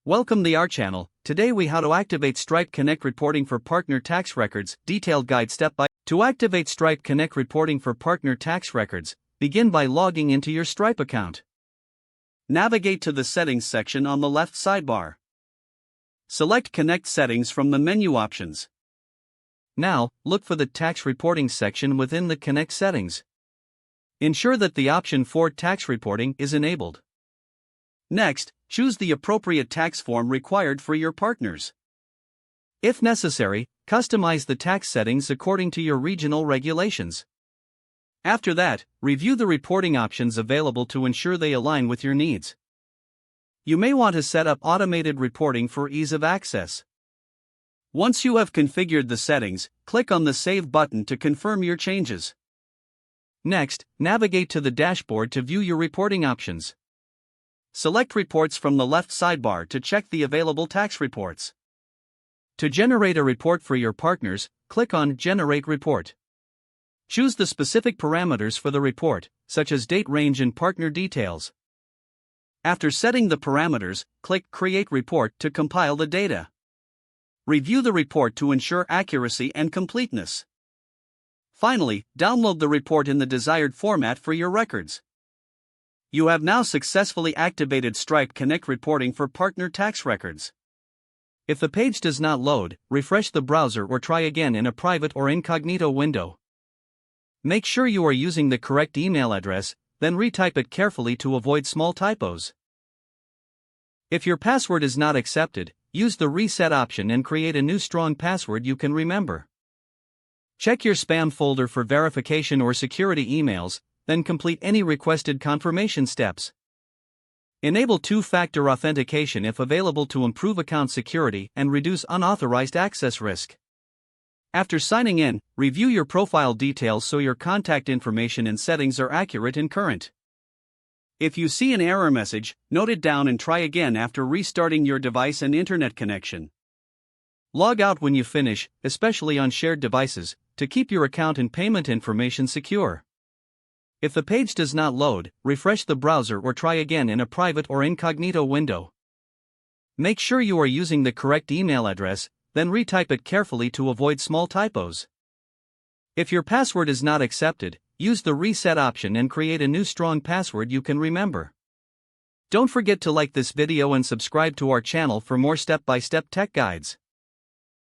Welcome to our channel. Today we how to activate Stripe Connect reporting for partner tax records. Detailed guide step by. To activate Stripe Connect reporting for partner tax records, begin by logging into your Stripe account. Navigate to the settings section on the left sidebar. Select Connect settings from the menu options. Now, look for the tax reporting section within the Connect settings. Ensure that the option for tax reporting is enabled. Next, choose the appropriate tax form required for your partners. If necessary, customize the tax settings according to your regional regulations. After that, review the reporting options available to ensure they align with your needs. You may want to set up automated reporting for ease of access. Once you have configured the settings, click on the Save button to confirm your changes. Next, navigate to the dashboard to view your reporting options. Select Reports from the left sidebar to check the available tax reports. To generate a report for your partners, click on Generate Report. Choose the specific parameters for the report, such as date range and partner details. After setting the parameters, click Create Report to compile the data. Review the report to ensure accuracy and completeness. Finally, download the report in the desired format for your records. You have now successfully activated Stripe Connect reporting for partner tax records. If the page does not load, refresh the browser or try again in a private or incognito window. Make sure you are using the correct email address, then retype it carefully to avoid small typos. If your password is not accepted, use the reset option and create a new strong password you can remember. Check your spam folder for verification or security emails, then complete any requested confirmation steps. Enable two-factor authentication if available to improve account security and reduce unauthorized access risk. After signing in, review your profile details so your contact information and settings are accurate and current. If you see an error message, note it down and try again after restarting your device and internet connection. Log out when you finish, especially on shared devices, to keep your account and payment information secure. If the page does not load, refresh the browser or try again in a private or incognito window. Make sure you are using the correct email address, then retype it carefully to avoid small typos. If your password is not accepted, use the reset option and create a new strong password you can remember. Don't forget to like this video and subscribe to our channel for more step-by-step tech guides.